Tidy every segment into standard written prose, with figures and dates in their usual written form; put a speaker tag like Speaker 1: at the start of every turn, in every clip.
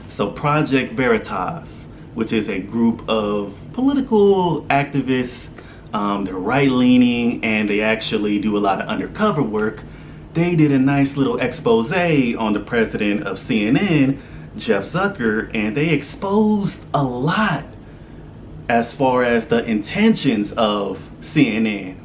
Speaker 1: So Project Veritas, which is a group of political activists, they're right-leaning and they actually do a lot of undercover work. They did a nice little expose on the president of CNN, Jeff Zucker, and they exposed a lot as far as the intentions of CNN.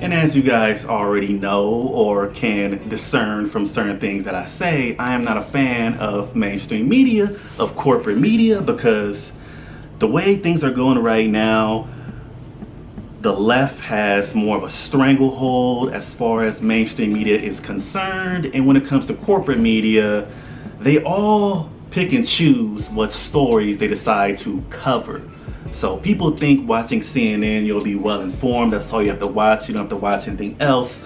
Speaker 1: And as you guys already know or can discern from certain things that I say, I am not a fan of mainstream media, of corporate media, because the way things are going right now, the left has more of a stranglehold as far as mainstream media is concerned. And when it comes to corporate media, they all pick and choose what stories they decide to cover. So people think watching CNN, you'll be well informed. That's all you have to watch. You don't have to watch anything else.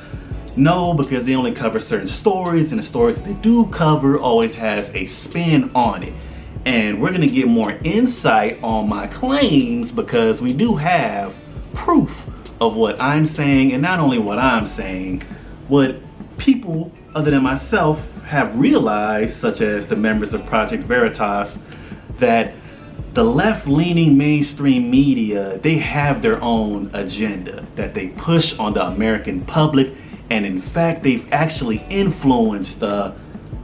Speaker 1: No, because they only cover certain stories, and the stories that they do cover always has a spin on it. And we're going to get more insight on my claims because we do have proof of what I'm saying, and not only what I'm saying, what people other than myself have realized, such as the members of Project Veritas, that the left-leaning mainstream media, they have their own agenda that they push on the American public, and in fact, they've actually influenced the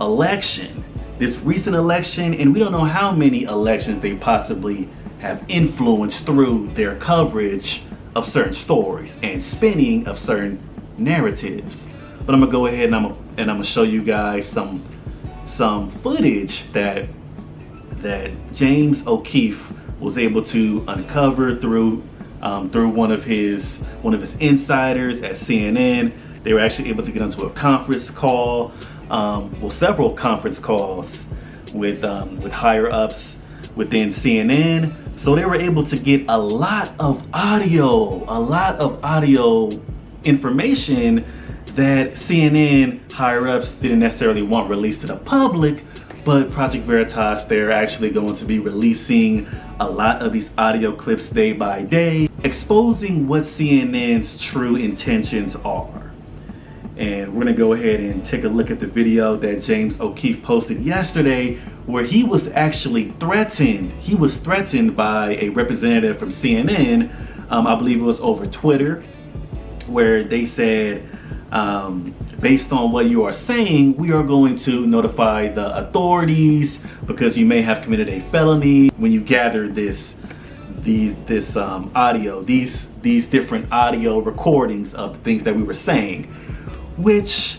Speaker 1: election, this recent election, and we don't know how many elections they possibly have influenced through their coverage of certain stories and spinning of certain narratives. But I'm gonna go ahead and I'm gonna show you guys some footage that James O'Keefe was able to uncover through one of his insiders at CNN. They were actually able to get onto a conference call, several conference calls with higher ups within CNN. So they were able to get a lot of audio information that CNN higher ups didn't necessarily want released to the public. But Project Veritas, they're actually going to be releasing a lot of these audio clips day by day, exposing what CNN's true intentions are. And we're gonna go ahead and take a look at the video that James O'Keefe posted yesterday, where he was actually threatened. He was threatened by a representative from CNN, I believe it was over Twitter, where they said, based on what you are saying, we are going to notify the authorities because you may have committed a felony when you gather this audio, these different audio recordings of the things that we were saying, which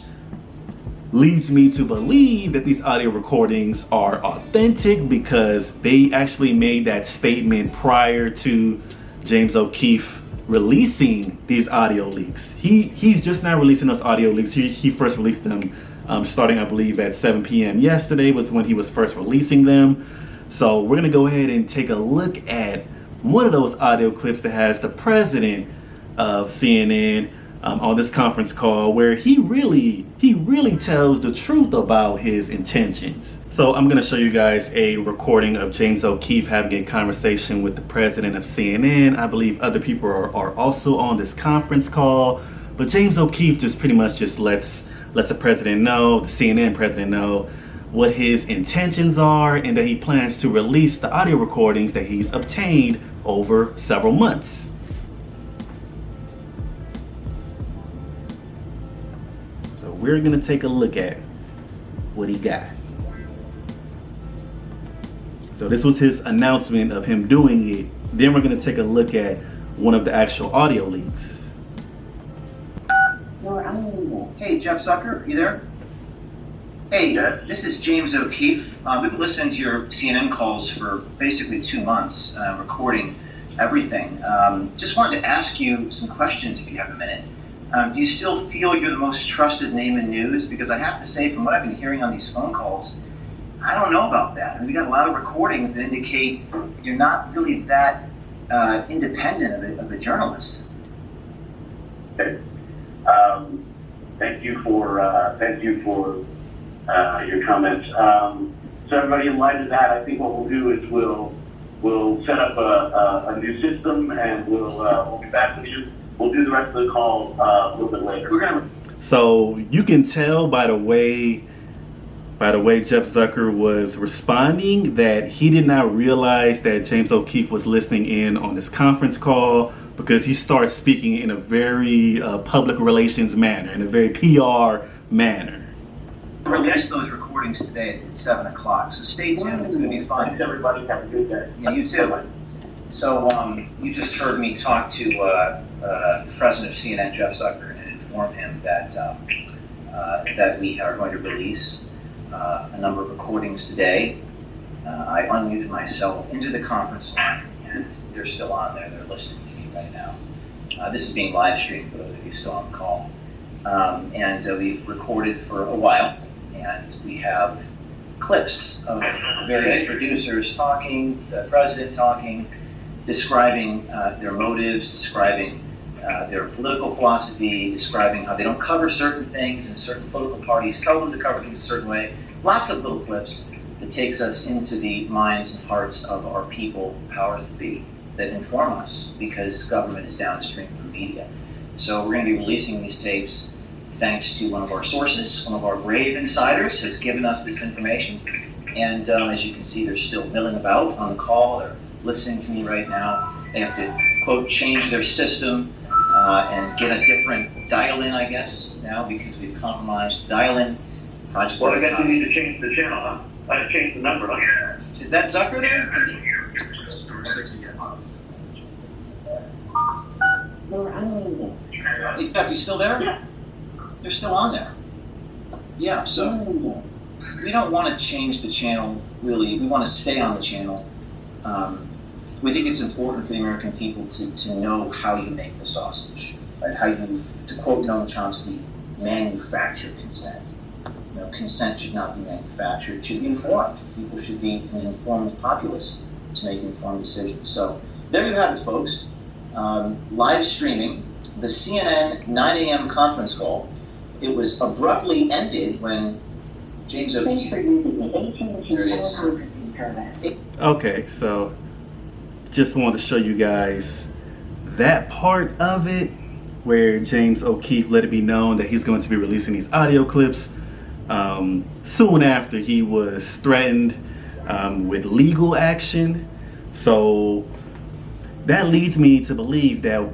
Speaker 1: leads me to believe that these audio recordings are authentic because they actually made that statement prior to James O'Keefe releasing these audio leaks. He's just now releasing those audio leaks. He first released them starting, I believe, at 7 p.m. yesterday was when he was first releasing them. So we're gonna go ahead and take a look at one of those audio clips that has the president of CNN on this conference call, where he really tells the truth about his intentions. So I'm gonna show you guys a recording of James O'Keefe having a conversation with the president of CNN. I believe other people are also on this conference call, but James O'Keefe just pretty much just lets the president know, the CNN president know, what his intentions are, and that he plans to release the audio recordings that he's obtained over several months. So we're gonna take a look at what he got. So this was his announcement of him doing it. Then we're gonna take a look at one of the actual audio leaks.
Speaker 2: Hey, Jeff Zucker, you there? Hey, this is James O'Keefe. We've been listening to your CNN calls for basically 2 months, recording everything. Just wanted to ask you some questions if you have a minute. Do you still feel you're the most trusted name in news? Because I have to say, from what I've been hearing on these phone calls, I don't know about that. I mean, we got a lot of recordings that indicate you're not really that independent of a journalist.
Speaker 3: Okay. Thank you for your comments. So everybody, in light of that, I think what we'll do is we'll we'll set up a new system, and we'll be back with you. We'll do the rest of the call a little bit later. We're gonna.
Speaker 1: So you can tell by the way Jeff Zucker was responding that he did not realize that James O'Keefe was listening in on this conference call, because he starts speaking in a very public relations manner, in a very PR manner.
Speaker 2: We'll release those recordings today at 7 o'clock, so stay tuned. It's going to be fun.
Speaker 3: Thanks, everybody. Have a good day.
Speaker 2: Yeah, you too. So you just heard me talk to the president of CNN, Jeff Zucker, and inform him that that we are going to release a number of recordings today. I unmuted myself into the conference line, and they're still on there. They're listening to me right now. This is being live streamed for those of you still on the call. And we've recorded for a while, and we have clips of various producers talking, the president talking, describing their motives, describing their political philosophy, describing how they don't cover certain things, and certain political parties tell them to cover things a certain way. Lots of little clips that takes us into the minds and hearts of our people, powers that be, that inform us, because government is downstream from media. So we're going to be releasing these tapes thanks to one of our sources. One of our brave insiders has given us this information. And as you can see, they're still milling about on the call. They're listening to me right now. They have to, quote, change their system and get a different dial-in, I guess, now, because we've compromised dial-in. Project
Speaker 3: Well, I guess
Speaker 2: Veritas.
Speaker 3: we need to change the channel, huh? Change the number, huh?
Speaker 2: Is that Zucker there?
Speaker 4: Star 6 again.
Speaker 2: Hey, Jeff, you still there?
Speaker 3: Yeah.
Speaker 2: They're still on there. Yeah, so we don't want to change the channel, really. We want to stay on the channel. We think it's important for the American people to know how you make the sausage, right? How you, to quote Noam Chomsky, manufacture consent. You know, consent should not be manufactured. It should be informed. People should be an informed populace to make informed decisions. So there you have it, folks. Live streaming the CNN 9 a.m. conference call. It was abruptly ended when James O'Keefe. There it is.
Speaker 1: Okay, so just wanted to show you guys that part of it where James O'Keefe let it be known that he's going to be releasing these audio clips soon after he was threatened with legal action. So that leads me to believe that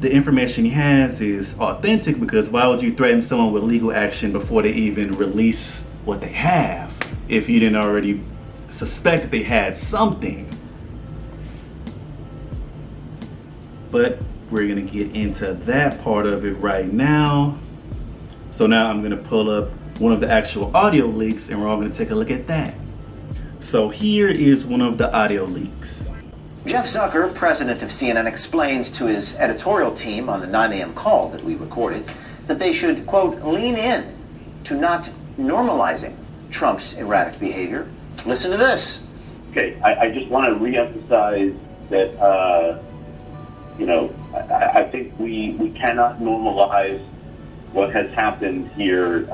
Speaker 1: the information he has is authentic, because why would you threaten someone with legal action before they even release what they have if you didn't already suspect that they had something? But we're gonna get into that part of it right now. So now I'm gonna pull up one of the actual audio leaks, and we're all gonna take a look at that. So here is one of the audio leaks.
Speaker 5: Jeff Zucker, president of CNN, explains to his editorial team on the 9 a.m. call that we recorded that they should, quote, lean in to not normalizing Trump's erratic behavior. Listen to this.
Speaker 3: Okay, I just want to reemphasize that, I think we cannot normalize what has happened here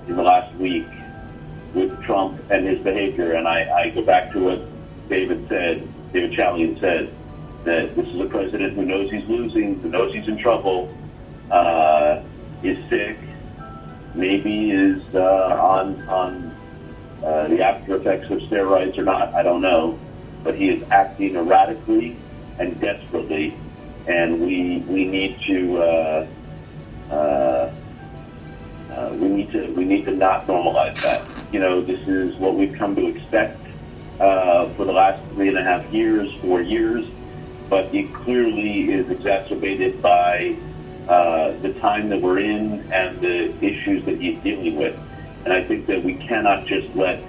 Speaker 3: in the last week with Trump and his behavior. And I go back to what David Chalian said, that this is a president who knows he's losing, who knows he's in trouble, is sick, maybe is on the after effects of steroids or not, I don't know, but he is acting erratically and desperately, and we need to not normalize that. You know, this is what we've come to expect for the last 3.5 years, 4 years, but it clearly is exacerbated by the time that we're in and the issues that he's dealing with. And I think that we cannot just let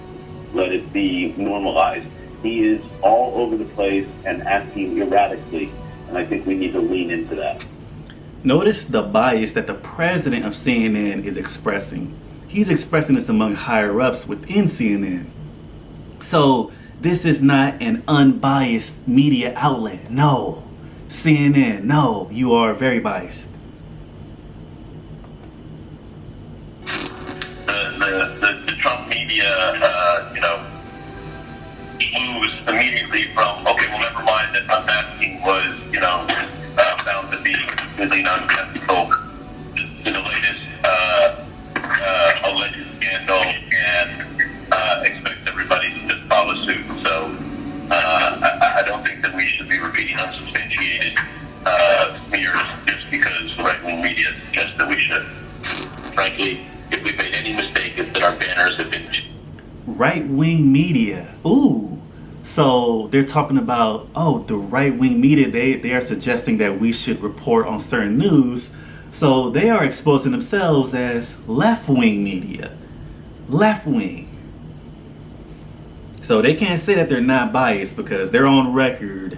Speaker 3: it be normalized. He is all over the place and acting erratically, and I think we need to lean into that.
Speaker 1: Notice the bias that the president of CNN is expressing. He's expressing this among higher-ups within CNN. So this is not an unbiased media outlet. No. CNN, no, you are very biased.
Speaker 3: The Trump media, moves immediately from, okay, well, never mind that unmasking was, found to be really nonsensical, to the latest alleged scandal, and expect everybody to just follow suit. So I don't think that we should be repeating unsubstantiated smears just because right-wing media suggests that we should. Frankly, if we've made any mistake, it's that our banners have been...
Speaker 1: Right-wing media. Ooh. So they're talking about, the right-wing media, they are suggesting that we should report on certain news. So they are exposing themselves as left-wing media. Left-wing. So they can't say that they're not biased because they're on record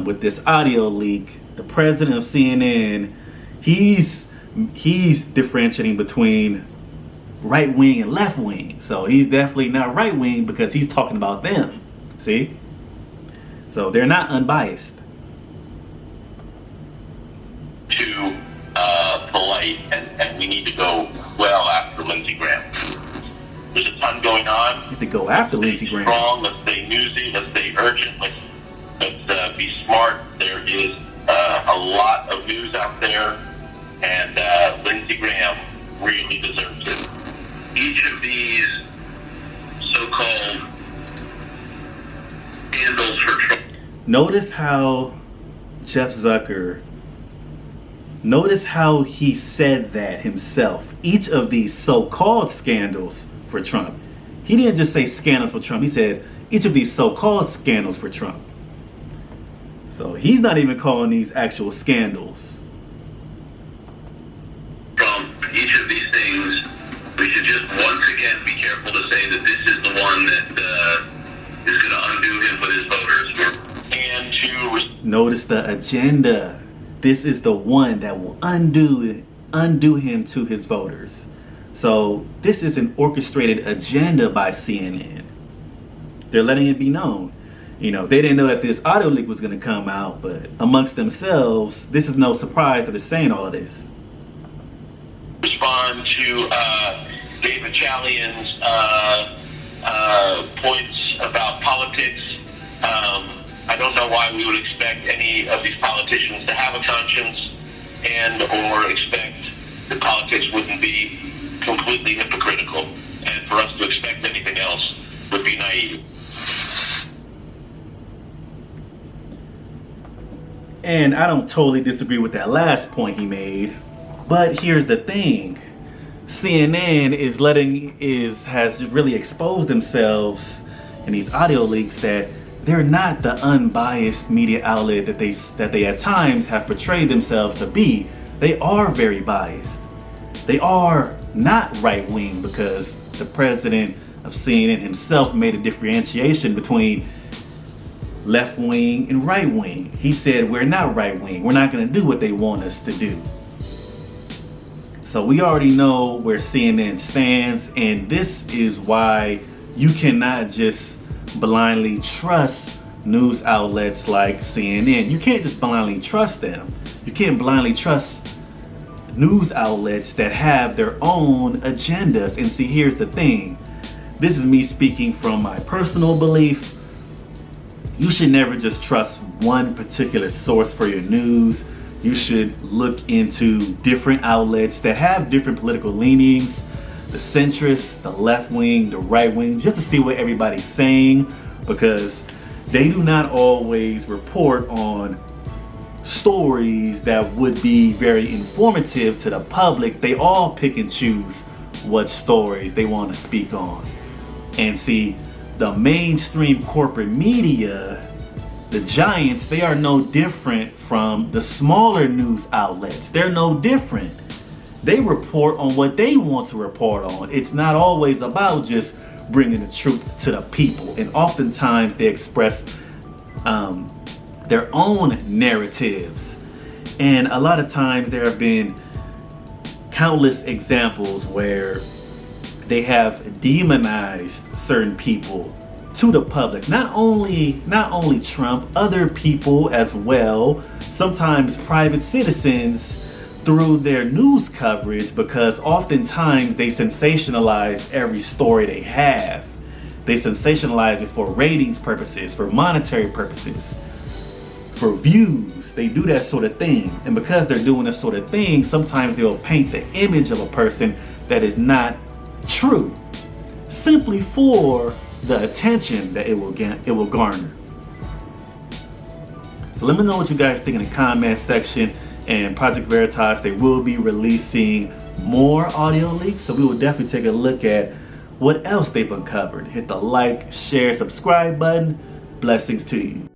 Speaker 1: with this audio leak. The president of CNN, he's differentiating between right wing and left wing. So he's definitely not right wing because he's talking about them. See? So they're not unbiased.
Speaker 3: Too polite, and we need to go well after Lindsey Graham. There's a ton going on.
Speaker 1: You have to go after Lindsey Graham.
Speaker 3: Strong, let's stay newsy, let's stay urgent, let's be smart. There is a lot of news out there, and Lindsey Graham really deserves it. Each of these so-called scandals for Trump.
Speaker 1: Notice how Jeff Zucker, notice how he said that himself. Each of these so-called scandals for Trump. He didn't just say scandals for Trump. He said each of these so-called scandals for Trump. So he's not even calling these actual scandals.
Speaker 3: From each of these things, we should just once again be careful to say that this is the one that is going to undo him with his voters. And to
Speaker 1: notice the agenda. This is the one that will undo him to his voters. So this is an orchestrated agenda by CNN. They're letting it be known. They didn't know that this audio leak was going to come out, but amongst themselves, this is no surprise that they're saying all of this.
Speaker 3: Respond to David Chalian's points about politics. I don't know why we would expect any of these politicians to have a conscience and or expect that politics wouldn't be completely hypocritical. And for us to expect anything else would be naive.
Speaker 1: And I don't totally disagree with that last point he made. But here's the thing. CNN has really exposed themselves in these audio leaks that they're not the unbiased media outlet that they at times have portrayed themselves to be. They are very biased. They are not right-wing because the president of CNN himself made a differentiation between left-wing and right-wing. He said, we're not right-wing. We're not going to do what they want us to do. So we already know where CNN stands, and this is why you cannot just blindly trust news outlets like CNN. You can't just blindly trust them. You can't blindly trust news outlets that have their own agendas. And see, here's the thing. This is me speaking from my personal belief. You should never just trust one particular source for your news. You should look into different outlets that have different political leanings, the centrist, the left wing, the right wing, just to see what everybody's saying, because they do not always report on stories that would be very informative to the public. They all pick and choose what stories they want to speak on. And see, the mainstream corporate media, the giants, they are no different from the smaller news outlets. They're no different. They report on what they want to report on. It's not always about just bringing the truth to the people. And oftentimes they express their own narratives. And a lot of times there have been countless examples where they have demonized certain people to the public. Not only Trump, other people as well. Sometimes private citizens through their news coverage, because oftentimes they sensationalize every story they have. They sensationalize it for ratings purposes, for monetary purposes, for views. They do that sort of thing. And because they're doing this sort of thing, sometimes they'll paint the image of a person that is not true, simply for the attention that it will garner. So let me know what you guys think in the comment section. And Project Veritas, they will be releasing more audio leaks, so we will definitely take a look at what else they've uncovered. Hit the like, share, subscribe button. Blessings to you.